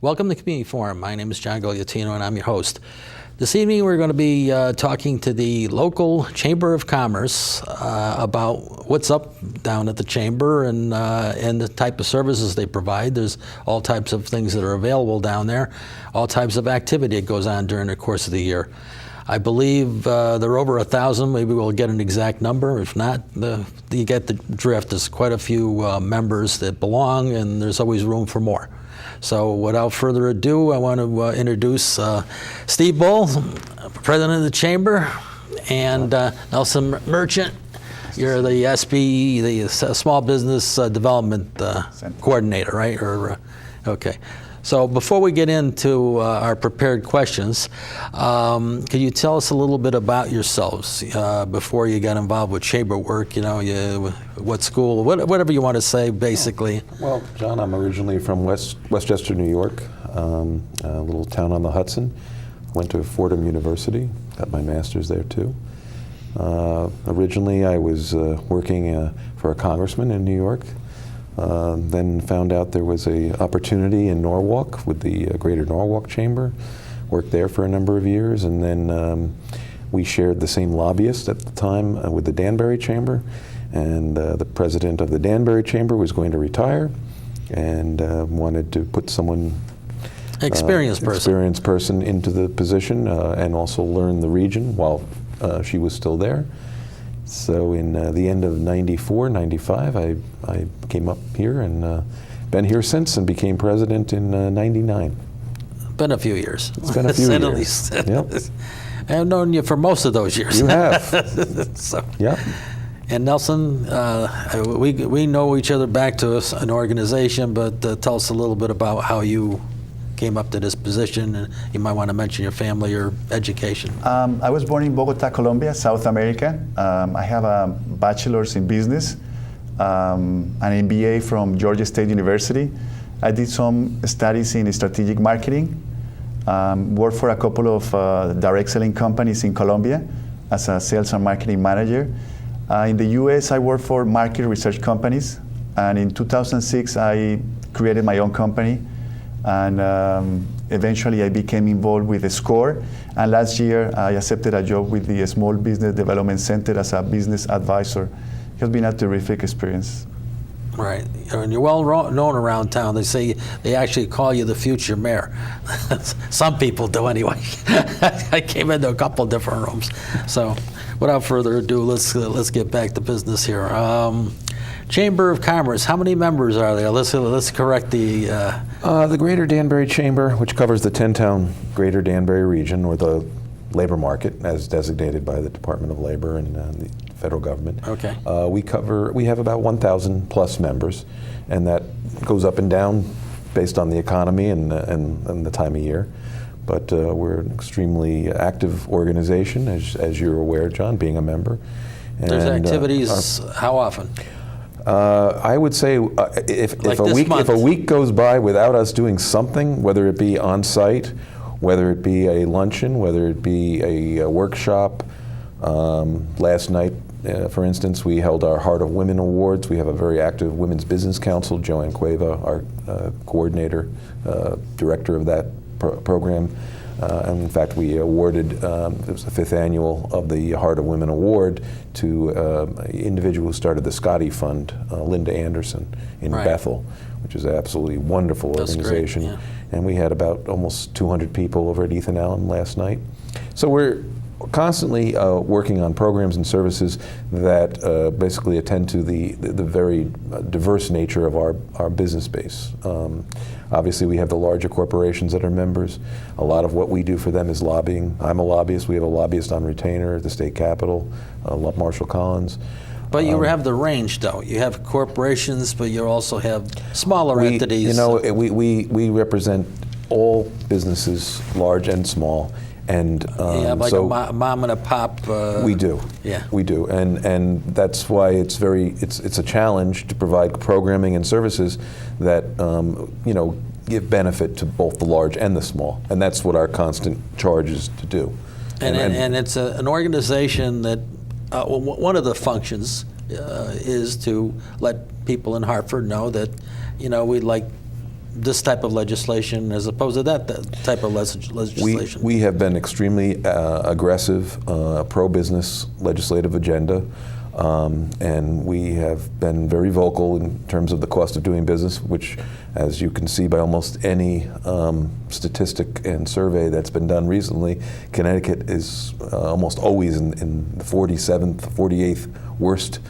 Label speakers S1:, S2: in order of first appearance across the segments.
S1: Welcome to Community Forum. My name is John Guglieltino, and I'm your host. This evening, we're going to be talking to the local Chamber of Commerce about what's up down at the Chamber and the type of services they provide. There's all types of things that are available down there, all types of activity that goes on during the course of the year. I believe there are over 1,000. Maybe we'll get an exact number. If not, you get the drift. There's quite a few members that belong, and there's always room for more. So without further ado, I want to introduce Steve Bull, President of the Chamber, and Nelson Merchant. You're the SB, the Small Business Development Coordinator, right? Okay. So before we get into our prepared questions, can you tell us a little bit about yourselves before you got involved with chamber work? You know, what school, whatever you want to say, basically.
S2: Well, John, I'm originally from Westchester, New York, a little town on the Hudson. Went to Fordham University, got my master's there too. Originally, I was working for a congressman in New York. Then found out there was an opportunity in Norwalk with the Greater Norwalk Chamber. Worked there for a number of years, and then we shared the same lobbyist at the time with the Danbury Chamber. And the president of the Danbury Chamber was going to retire, and wanted to put someone experienced person into the position, and also learn the region while she was still there. So in the end of 94, 95, I came up here and been here since and became president in 99.
S1: Been a few years.
S2: It's been a few years.
S1: At least.
S2: Yep.
S1: I've known you for most of those years.
S2: You have.
S1: So.
S2: Yep.
S1: And Nelson, we know each other back to an organization, but tell us a little bit about how you came up to this position, and you might want to mention your family or education.
S3: I was born in Bogota, Colombia, South America. I have a bachelor's in business, an MBA from Georgia State University. I did some studies in strategic marketing, worked for a couple of direct selling companies in Colombia as a sales and marketing manager. In the US, I worked for market research companies, and in 2006, I created my own company. And eventually I became involved with SCORE. And last year I accepted a job with the Small Business Development Center as a business advisor. It has been a terrific experience.
S1: Right, and you're well known around town. They say they actually call you the future mayor. Some people do anyway. I came into a couple different rooms. So without further ado, let's get back to business here. Chamber of Commerce, how many members are there? Let's correct the
S2: Greater Danbury Chamber, which covers the 10-town Greater Danbury region, or the labor market as designated by the Department of Labor and the federal government.
S1: Okay.
S2: We have about 1,000 plus members, and that goes up and down based on the economy and the time of year. But we're an extremely active organization, as you're aware, John, being a member.
S1: There's activities, how often?
S2: I would say if a week goes by without us doing something, whether it be on site, whether it be a luncheon, whether it be a workshop. Last night, for instance, we held our Heart of Women Awards. We have a very active Women's Business Council. Joanne Cueva, our coordinator, director of that program. And in fact, we awarded, it was the 5th annual of the Heart of Women Award to an individual who started the Scotty Fund, Linda Anderson in Bethel, which is an absolutely wonderful organization.
S1: Great, yeah.
S2: And we had about almost 200 people over at Ethan Allen last night. So we're constantly working on programs and services that basically attend to the very diverse nature of our business base. Obviously, we have the larger corporations that are members. A lot of what we do for them is lobbying. I'm a lobbyist. We have a lobbyist on retainer at the state capitol, Marshall Collins.
S1: But you have the range, though. You have corporations, but you also have smaller entities.
S2: You know, we represent all businesses, large and small. And
S1: like
S2: so
S1: a mom and a pop.
S2: We do.
S1: Yeah.
S2: We do, and that's why it's a challenge to provide programming and services that give benefit to both the large and the small, and that's what our constant charge is to do.
S1: And it's an organization that one of the functions is to let people in Hartford know that we'd like this type of legislation as opposed to that type of legislation?
S2: We have been extremely aggressive, pro-business legislative agenda, and we have been very vocal in terms of the cost of doing business, which, as you can see by almost any statistic and survey that's been done recently, Connecticut is almost always in the 47th, 48th worst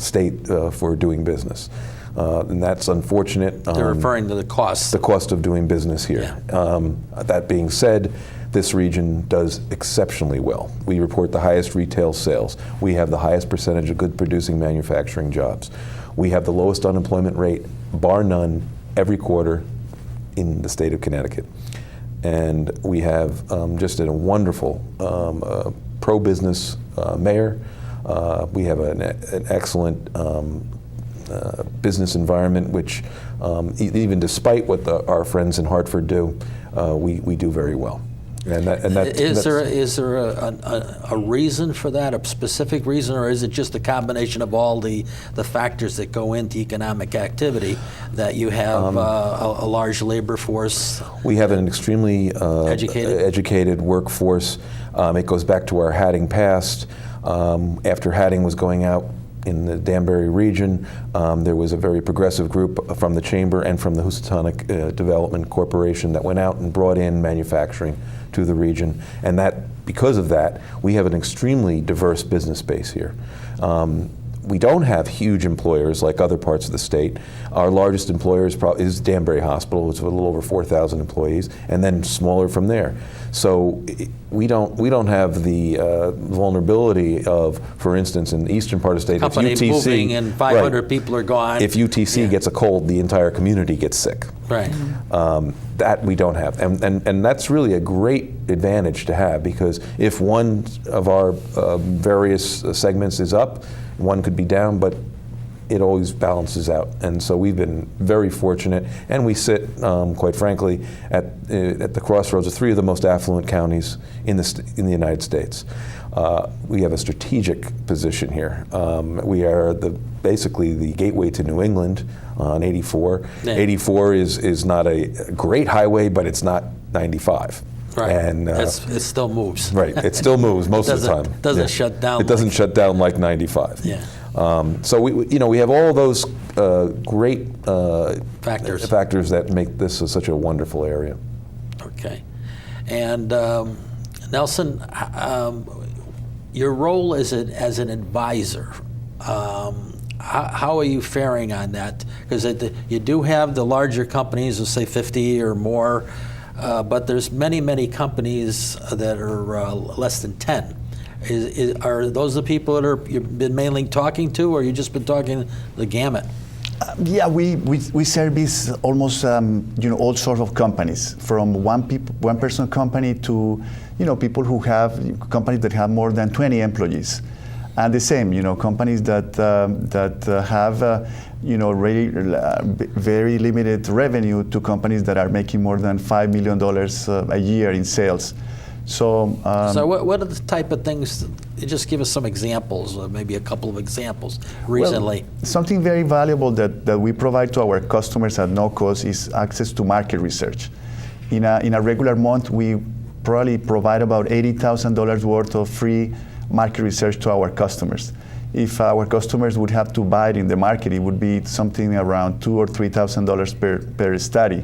S2: state for doing business. And that's unfortunate.
S1: They're referring to the costs.
S2: The cost of doing business here.
S1: Yeah.
S2: That being said, this region does exceptionally well. We report the highest retail sales. We have the highest percentage of good producing manufacturing jobs. We have the lowest unemployment rate, bar none, every quarter in the state of Connecticut. And we have just a wonderful pro-business mayor. We have an excellent business environment, which even despite what our friends in Hartford do, we do very well. And
S1: is there a reason for that, a specific reason, or is it just a combination of all the factors that go into economic activity, that you have a large labor force?
S2: We have an extremely educated workforce. It goes back to our Hatting past. After Hatting was going out in the Danbury region, there was a very progressive group from the Chamber and from the Housatonic Development Corporation that went out and brought in manufacturing to the region. And because of that, we have an extremely diverse business base here. We don't have huge employers like other parts of the state. Our largest employer is Danbury Hospital. It's a little over 4,000 employees, and then smaller from there. So we don't have the vulnerability of, for instance, in the eastern part of the state,
S1: company
S2: if UTC
S1: moving and 500
S2: right,
S1: people are gone.
S2: If UTC gets a cold, the entire community gets sick.
S1: Right.
S2: That we don't have, and that's really a great advantage to have, because if one of our various segments is up, one could be down, but it always balances out. And so we've been very fortunate, and we sit, quite frankly, at the crossroads of three of the most affluent counties in the United States. We have a strategic position here. We are basically the gateway to New England on 84.
S1: Yeah.
S2: 84 is not a great highway, but it's not 95.
S1: Right,
S2: and
S1: it still moves.
S2: Right, it still moves most of the time.
S1: Doesn't shut down.
S2: It doesn't shut down like 95.
S1: Yeah.
S2: So we have all those great
S1: factors
S2: that make this such a wonderful area.
S1: Okay, and Nelson, your role as an advisor. How are you faring on that? Because you do have the larger companies, let's say 50 or more, but there's many companies that are less than 10. Are those the people that you've been mainly talking to, or you just been talking the gamut?
S3: Yeah, we service almost all sorts of companies, from one person company to people who have companies that have more than 20 employees, and the same companies that have really very limited revenue to companies that are making more than $5 million a year in sales. So
S1: what are the type of things? Just give us some examples, maybe a couple of examples recently.
S3: Well, something very valuable that we provide to our customers at no cost is access to market research. In a regular month, we probably provide about $80,000 worth of free market research to our customers. If our customers would have to buy it in the market, it would be something around $2,000 or $3,000 per study.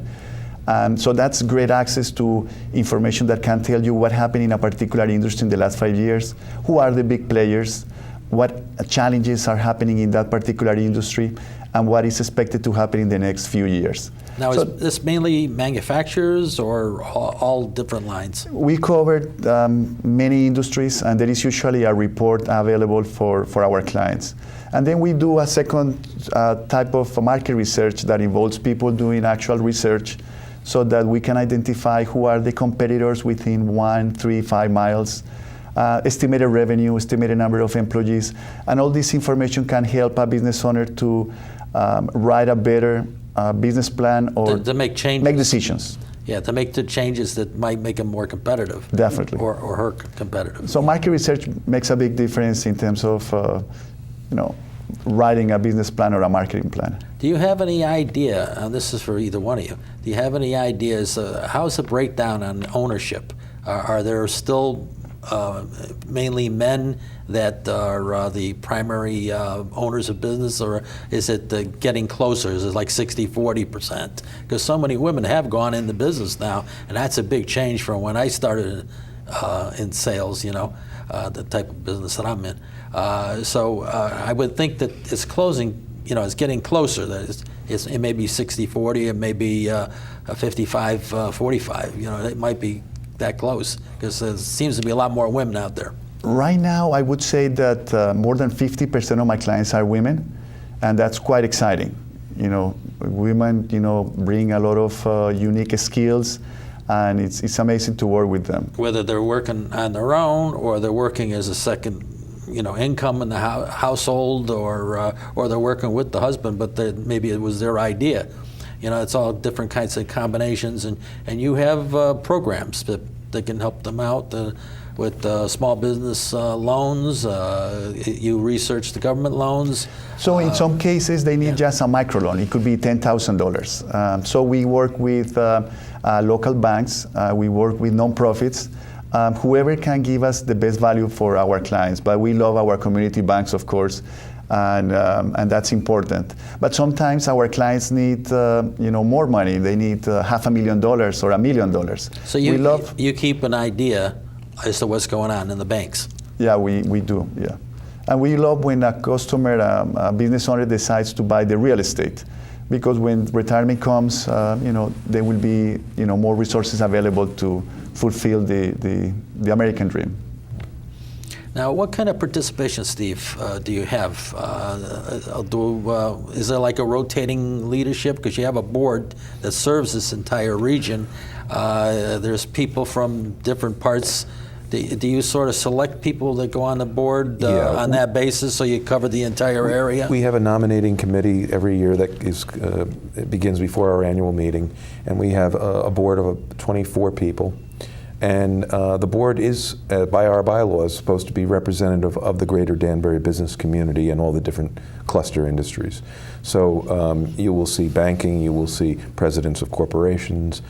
S3: So that's great access to information that can tell you what happened in a particular industry in the last 5 years, who are the big players, what challenges are happening in that particular industry, and what is expected to happen in the next few years.
S1: Now, is this mainly manufacturers or all different lines?
S3: We covered many industries, and there is usually a report available for our clients. And then we do a second type of market research that involves people doing actual research, so that we can identify who are the competitors within 1, 3, 5 miles, estimated revenue, estimated number of employees, and all this information can help a business owner to write a better business plan or
S1: to make changes.
S3: Make decisions.
S1: Yeah, to make the changes that might make them more competitive.
S3: Definitely.
S1: Or her competitive.
S3: So market research makes a big difference in terms of writing a business plan or a marketing plan.
S1: Do you have any idea, this is for either one of you, do you have any ideas, how's the breakdown on ownership? Are there still mainly men that are the primary owners of business, or is it getting closer? Is it like 60-40%? Because so many women have gone into business now, and that's a big change from when I started in sales, you know, the type of business that I'm in. So I would think that it's closing, you know, it's getting closer. That it may be 60-40, it may be 55-45. You know, it might be that close, because there seems to be a lot more women out there.
S3: Right now, I would say that more than 50% of my clients are women, and that's quite exciting. You know, women, you know, bring a lot of unique skills, and it's amazing to work with them.
S1: Whether they're working on their own or they're working as a second, you know, income in the household, or they're working with the husband, but maybe it was their idea. You know, it's all different kinds of combinations, and you have programs that can help them out with small business loans. You research the government loans.
S3: So in some cases, they need just a microloan. It could be $10,000. So we work with local banks. We work with nonprofits. Whoever can give us the best value for our clients. But we love our community banks, of course. And that's important. But sometimes our clients need, you know, more money. They need $500,000 or $1 million.
S1: So you keep an idea as to what's going on in the banks.
S3: Yeah, we do. Yeah, and we love when a customer, a business owner, decides to buy the real estate, because when retirement comes, you know, there will be, you know, more resources available to fulfill the American dream.
S1: Now, what kind of participation, Steve, do you have? Is there like a rotating leadership? Because you have a board that serves this entire region. There's people from different parts. Do you sort of select people that go on the board on that basis, so you cover the entire area?
S2: We have a nominating committee every year that it begins before our annual meeting, and we have a board of 24 people. And the board is, by our bylaws, supposed to be representative of the greater Danbury business community and all the different cluster industries. So you will see banking, you will see presidents of corporations,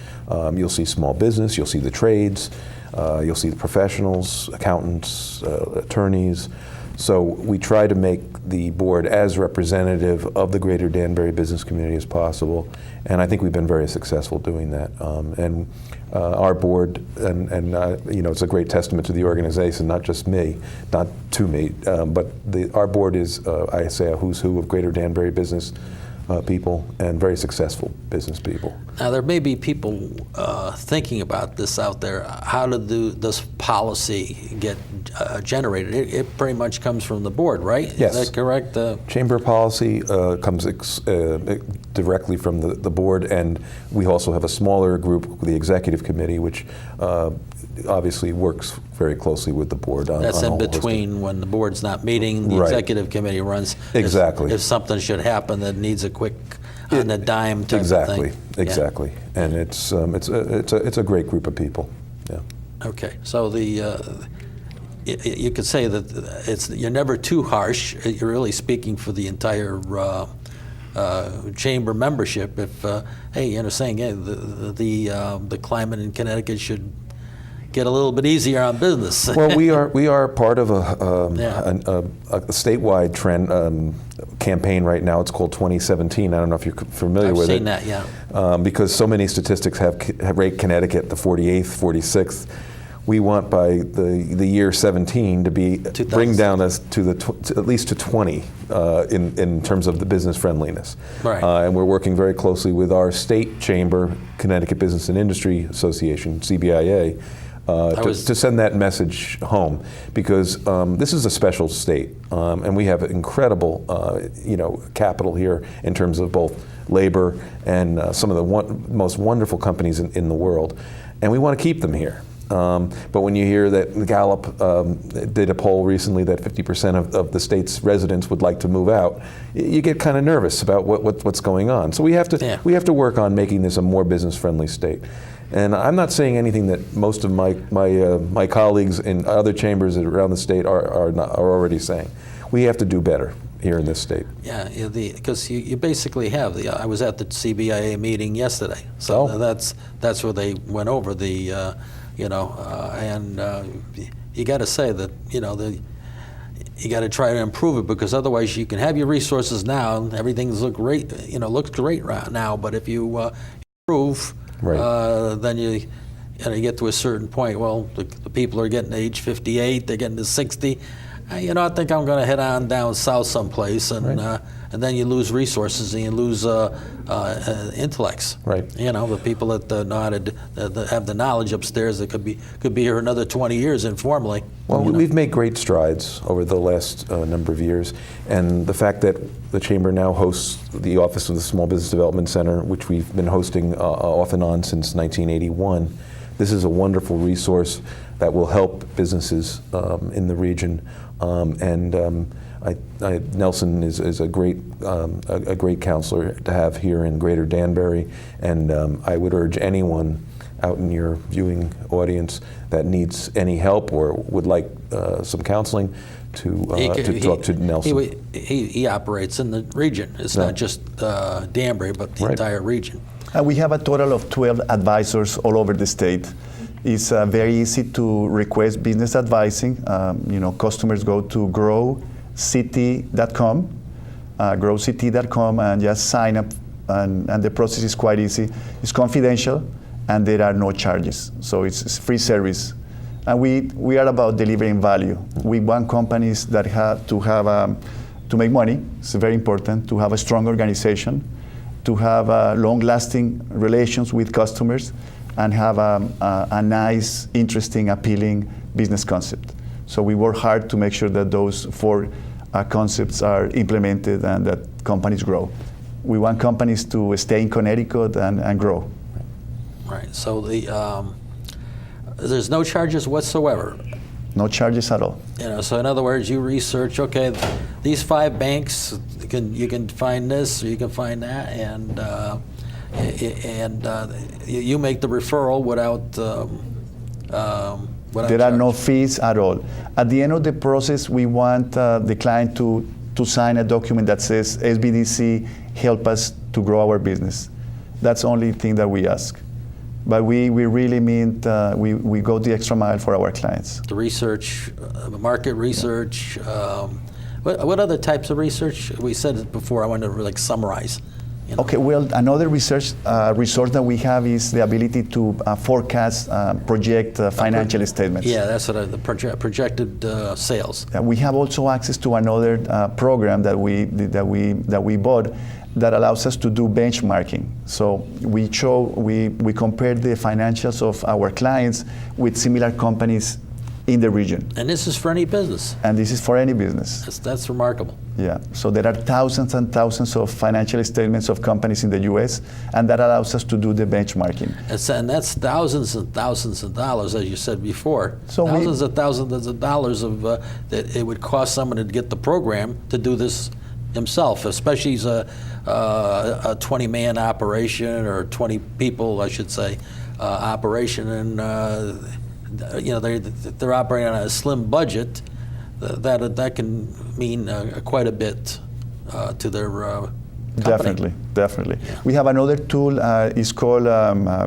S2: you'll see small business, you'll see the trades, you'll see the professionals, accountants, attorneys. So we try to make the board as representative of the greater Danbury business community as possible, and I think we've been very successful doing that. Our board, and you know, it's a great testament to the organization, not just me, not to me, but our board is, I say, a who's who of greater Danbury business people and very successful business people.
S1: Now, there may be people thinking about this out there. How did this policy get generated? It pretty much comes from the board, right?
S2: Yes.
S1: Is that correct?
S2: Chamber policy comes directly from the board, and we also have a smaller group, the executive committee, which obviously works very closely with the board.
S1: That's in between when the board's not meeting, the executive committee runs.
S2: Exactly.
S1: If something should happen that needs a quick on the dime type of thing.
S2: Exactly.
S1: Yeah.
S2: And it's a great group of people. Yeah.
S1: Okay, so you could say that you're never too harsh. You're really speaking for the entire chamber membership. If hey, you know, saying hey, the climate in Connecticut should get a little bit easier on business.
S2: Well, we are part of a statewide trend campaign right now. It's called 2017. I don't know if you're familiar with it.
S1: I've seen that, yeah.
S2: Because so many statistics have rate Connecticut the 48th, 46th. We want by the year 17 to bring down us to at least to 20 in terms of the business friendliness.
S1: Right.
S2: And we're working very closely with our state chamber, Connecticut Business and Industry Association, CBIA. To send that message home, because this is a special state, and we have incredible, capital here in terms of both labor and some of the most wonderful companies in the world, and we want to keep them here. But when you hear that Gallup did a poll recently that 50% of the state's residents would like to move out, you get kind of nervous about what's going on. So we have to work on making this a more business-friendly state. And I'm not saying anything that most of my colleagues in other chambers around the state are already saying. We have to do better. here in this state.
S1: Yeah, because you basically have I was at the CBIA meeting yesterday, so
S2: Oh.
S1: that's where they went over the, and you got to say that you got to try to improve it, because otherwise you can have your resources now and everything's looks great right now, but if you improve,
S2: Right.
S1: then you get to a certain point. Well, the people are getting to age 58, they're getting to 60. I think I'm going to head on down south someplace, and
S2: Right.
S1: And then you lose resources and you lose intellects.
S2: Right.
S1: The people that know how to that have the knowledge upstairs that could be here another 20 years informally.
S2: Well, we've made great strides over the last number of years, and the fact that the Chamber now hosts the Office of the Small Business Development Center, which we've been hosting off and on since 1981, this is a wonderful resource that will help businesses in the region. Nelson is a great counselor to have here in Greater Danbury, and I would urge anyone out in your viewing audience that needs any help or would like some counseling to talk to Nelson.
S1: He operates in the region. It's not just Danbury, but the
S2: Right.
S1: entire region.
S3: We have a total of 12 advisors all over the state. It's very easy to request business advising. Customers go to growcity.com, growcity.com, and just sign up, and the process is quite easy. It's confidential, and there are no charges, so it's free service. And we are about delivering value. We want companies that have to make money. It's very important to have a strong organization, to have long-lasting relations with customers, and have a nice, interesting, appealing business concept. So we work hard to make sure that those four concepts are implemented and that companies grow. We want companies to stay in Connecticut and grow.
S1: Right. So there's no charges whatsoever.
S3: No charges at all.
S1: So in other words, you research. Okay, these 5 banks. You can find this, or you can find that, and you make the referral without
S3: There are no
S1: charge.
S3: fees at all. At the end of the process, we want the client to sign a document that says SBDC help us to grow our business. That's the only thing that we ask. But we really mean we go the extra mile for our clients.
S1: The research, market research. What other types of research? We said it before. I want to summarize.
S3: Okay, well, another research resource that we have is the ability to forecast, project financial statements.
S1: Yeah, that's what the projected sales.
S3: We have also access to another program that we bought that allows us to do benchmarking. So we compare the financials of our clients with similar companies in the region.
S1: And this is for any business.
S3: And this is for any business.
S1: That's remarkable.
S3: Yeah, so there are thousands and thousands of financial statements of companies in the U.S., and that allows us to do the benchmarking.
S1: And that's thousands and thousands of dollars, as you said before.
S3: So
S1: thousands of dollars that it would cost someone to get the program to do this himself, especially as a 20-man operation, or 20 people, I should say, operation, and they're operating on a slim budget. That can mean quite a bit to their company.
S3: Definitely. We have another tool. It's called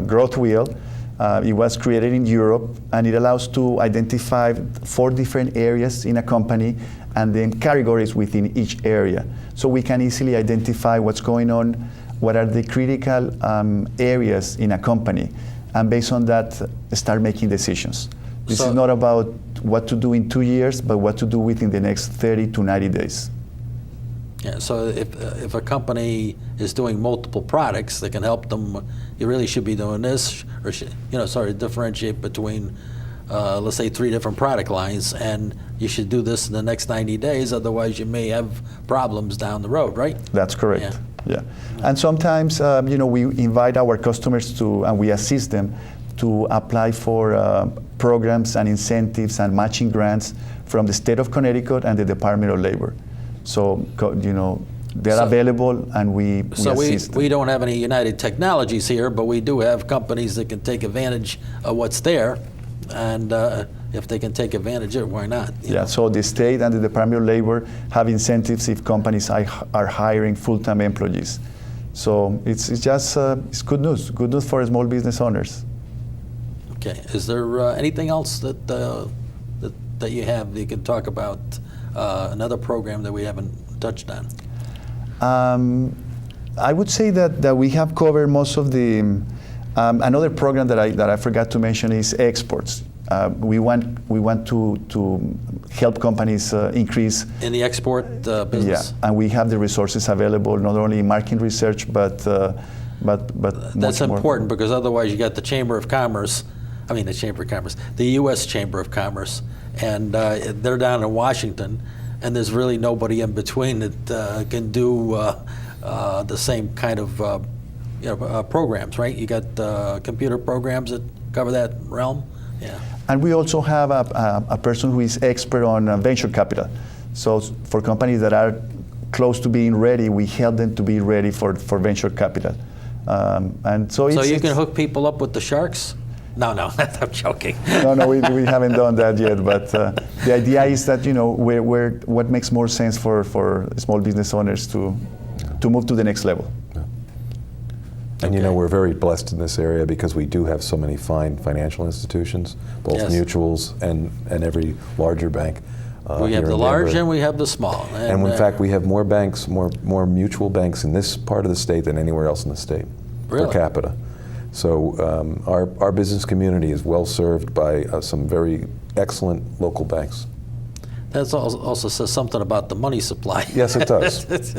S3: Growth Wheel. It was created in Europe, and it allows to identify 4 different areas in a company, and then categories within each area. So we can easily identify what's going on, what are the critical areas in a company, and based on that, start making decisions. This is not about what to do in 2 years, but what to do within the next 30 to 90 days.
S1: Yeah, so if a company is doing multiple products that can help them, you really should be doing this, or differentiate between, let's say, 3 different product lines, and you should do this in the next 90 days, otherwise you may have problems down the road, right?
S3: That's correct. Yeah. And sometimes, we invite our customers and we assist them to apply for programs and incentives and matching grants from the state of Connecticut and the Department of Labor. So, they're available, and we assist them.
S1: We don't have any United Technologies here, but we do have companies that can take advantage of what's there, and if they can take advantage of it, why not? you
S3: Yeah,
S1: know?
S3: so the state and the Department of Labor have incentives if companies are hiring full-time employees. So it's just it's good news for small business owners.
S1: Okay. Is there anything else that you have that you can talk about? Another program that we haven't touched on.
S3: I would say that we have covered most of the. Another program that I forgot to mention is exports. We want to help companies increase.
S1: In the export business.
S3: Yeah, and we have the resources available, not only in market research, but
S1: That's
S3: much more.
S1: important because otherwise you got the Chamber of Commerce, the U.S. Chamber of Commerce, and they're down in Washington, and there's really nobody in between that can do the same kind of programs, right? You got computer programs that cover that realm. Yeah.
S3: And we also have a person who is expert on venture capital. So for companies that are close to being ready, we help them to be ready for venture capital. And so
S1: you can hook people up with the sharks? No, I'm joking.
S3: No, we haven't done that yet. But the idea is that what makes more sense for small business owners to move to the next level.
S2: And
S1: Okay.
S2: we're very blessed in this area because we do have so many fine financial institutions, both
S1: Yes.
S2: mutuals and every larger bank.
S1: We
S2: here
S1: have the
S2: in
S1: large
S2: Denver.
S1: and we have the small.
S2: And in fact, we have more banks, more mutual banks in this part of the state than anywhere else in the state
S1: Really?
S2: per capita. So our business community is well served by some very excellent local banks.
S1: That also says something about the money supply.
S2: Yes, it does. Yes,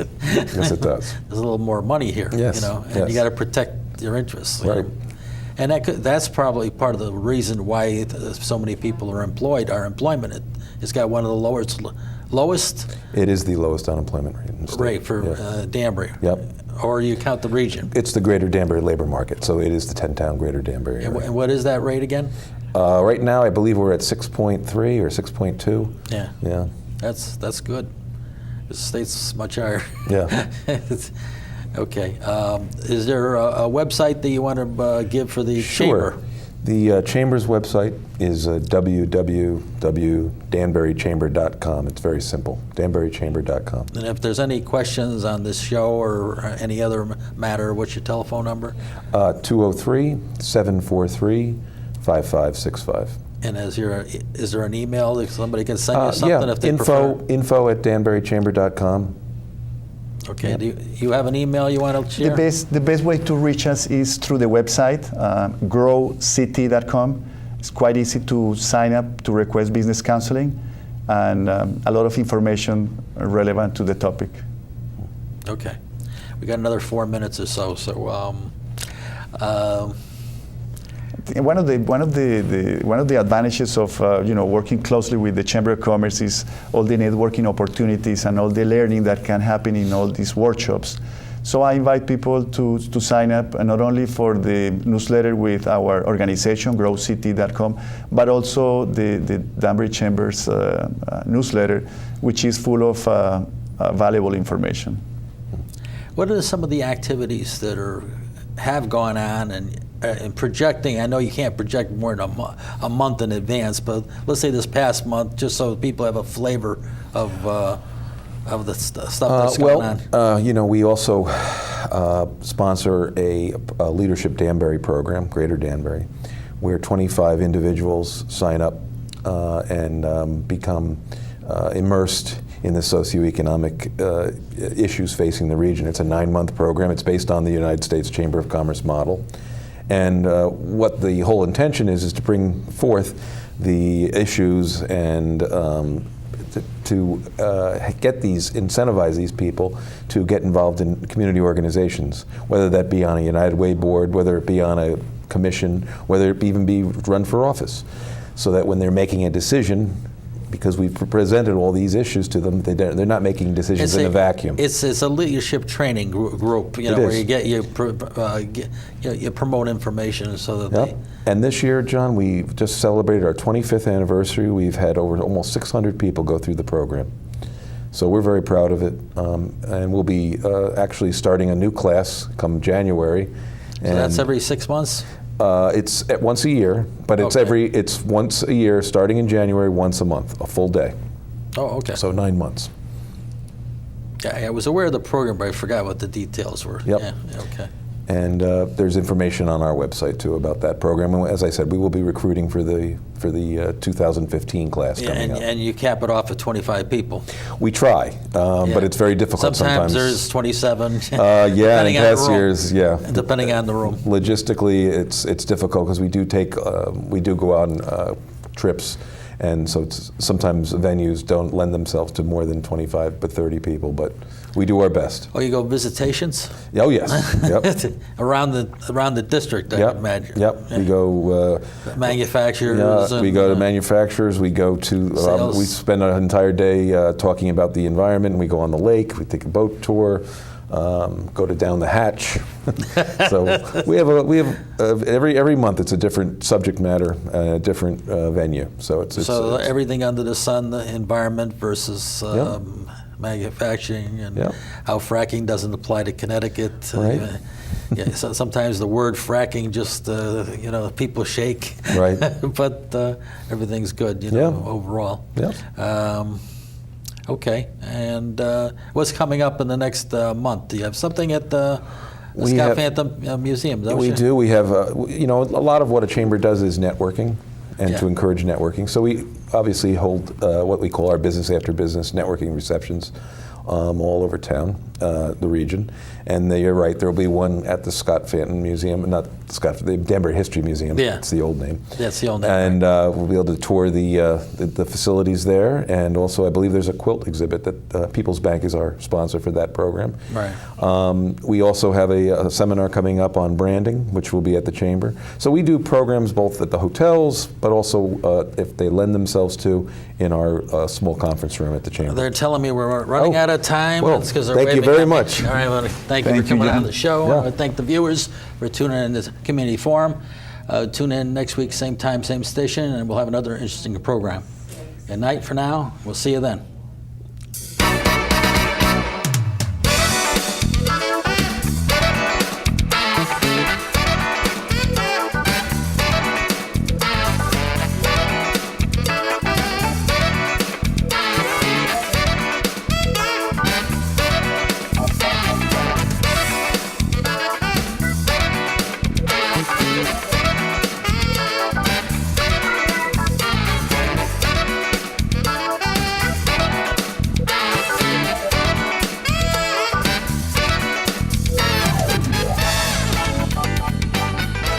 S2: it does.
S1: There's a little more money here,
S2: Yes,
S1: and
S2: yes.
S1: you got to protect your interests. you
S2: Right.
S1: know. And that's probably part of the reason why so many people are employed. Our employment it's got one of the lowest
S2: It is the lowest unemployment rate in the state.
S1: rate for
S2: Yeah.
S1: Danbury.
S2: Yep.
S1: Or you count the region.
S2: It's the greater Danbury labor market, so it is the 10-town greater Danbury
S1: And
S2: area.
S1: what is that rate again?
S2: Right now, I believe we're at 6.3 or 6.2.
S1: Yeah.
S2: Yeah.
S1: That's good. The state's much higher.
S2: Yeah.
S1: Okay. Is there a website that you want to give for the chamber?
S2: Sure. The Chamber's website is www.danburychamber.com. It's very simple, danburychamber.com.
S1: And if there's any questions on this show or any other matter, what's your telephone number?
S2: 203-743-5565.
S1: And is there an email that somebody can send you something if they prefer?
S2: info@danburychamber.com.
S1: Okay. Do you have an email you want to share?
S3: The best way to reach us is through the website, growcity.com. It's quite easy to sign up to request business counseling, and a lot of information relevant to the topic.
S1: Okay. We got another 4 minutes or so. So,
S3: One of the advantages of working closely with the Chamber of Commerce is all the networking opportunities and all the learning that can happen in all these workshops. So I invite people to sign up, not only for the newsletter with our organization, growcity.com, but also the Danbury Chamber's newsletter, which is full of valuable information.
S1: what are some of the activities that have gone on and projecting? I know you can't project more than a month in advance, but let's say this past month, just so people have a flavor of the stuff that's going on.
S2: We also sponsor a Leadership Danbury program, Greater Danbury, where 25 individuals sign up and become immersed in the socioeconomic issues facing the region. It's a 9-month program. It's based on the United States Chamber of Commerce model. And what the whole intention is to bring forth the issues and to incentivize these people to get involved in community organizations, whether that be on a United Way board, whether it be on a commission, whether it even be run for office, so that when they're making a decision, because we've presented all these issues to them, they're not making decisions in a vacuum.
S1: It's a leadership training group, where you promote information so that
S2: Yep. And this year, John, we just celebrated our 25th anniversary. We've had over almost 600 people go through the program. So we're very proud of it. And we'll be actually starting a new class come January.
S1: So that's every 6 months?
S2: It's at once a year, but it's
S1: Okay.
S2: it's once a year, starting in January, once a month, a full day.
S1: Oh, okay.
S2: So 9 months.
S1: Yeah, I was aware of the program, but I forgot what the details were.
S2: Yep.
S1: Yeah, okay.
S2: And there's information on our website too about that program. And as I said, we will be recruiting for the 2015 class
S1: Yeah,
S2: coming up.
S1: and you cap it off at 25 people.
S2: We try,
S1: Yeah.
S2: but it's very difficult sometimes.
S1: There's 27.
S2: Yeah, in
S1: depending on the
S2: past
S1: room.
S2: years, yeah.
S1: Depending on the room.
S2: Logistically, it's difficult because we do go on trips, and so sometimes venues don't lend themselves to more than 25 but 30 people, but we do our best.
S1: Oh, you go visitations?
S2: Oh yes, yep,
S1: around the district, I
S2: yep,
S1: imagine.
S2: yep.
S1: Yeah.
S2: We go.
S1: Manufacturers.
S2: We
S1: and,
S2: go to manufacturers. We go to.
S1: Sales.
S2: We spend an entire day talking about the environment. We go on the lake. We take a boat tour. Go to Down the Hatch. So we have every month it's a different subject matter, a different venue. So it's
S1: everything under the sun, the environment versus
S2: Yeah.
S1: manufacturing, and
S2: Yeah.
S1: how fracking doesn't apply to Connecticut.
S2: Right.
S1: Yeah, so sometimes the word fracking just people shake.
S2: Right.
S1: But everything's good,
S2: Yeah.
S1: overall.
S2: Yeah.
S1: Okay, and what's coming up in the next month? Do you have something at the
S2: We
S1: Scott
S2: have-
S1: Phantom Museum? Is that what
S2: We
S1: you-
S2: do. We have, a lot of what a chamber does is networking and
S1: Yeah.
S2: to encourage networking. So we obviously hold what we call our business after business networking receptions all over town, the region. And you're right, there will be one at the Scott Phantom Museum, not the Danbury History Museum.
S1: Yeah.
S2: It's the old name.
S1: That's the old name.
S2: And we'll be able to tour the facilities there. And also, I believe there's a quilt exhibit that People's Bank is our sponsor for that program.
S1: Right.
S2: We also have a seminar coming up on branding, which will be at the chamber. So we do programs both at the hotels, but also if they lend themselves to in our small conference room at the chamber.
S1: They're telling me we're running
S2: Oh.
S1: out of time.
S2: Well,
S1: That's 'cause they're
S2: thank you
S1: waving
S2: very
S1: at me.
S2: much.
S1: All right, well, thank you
S3: Thank
S1: for
S3: you,
S1: coming on
S3: John.
S1: the show.
S2: Yeah.
S1: I thank the viewers for tuning in to the community forum. Tune in next week, same time, same station, and we'll have another interesting program. Good night for now. We'll see you then.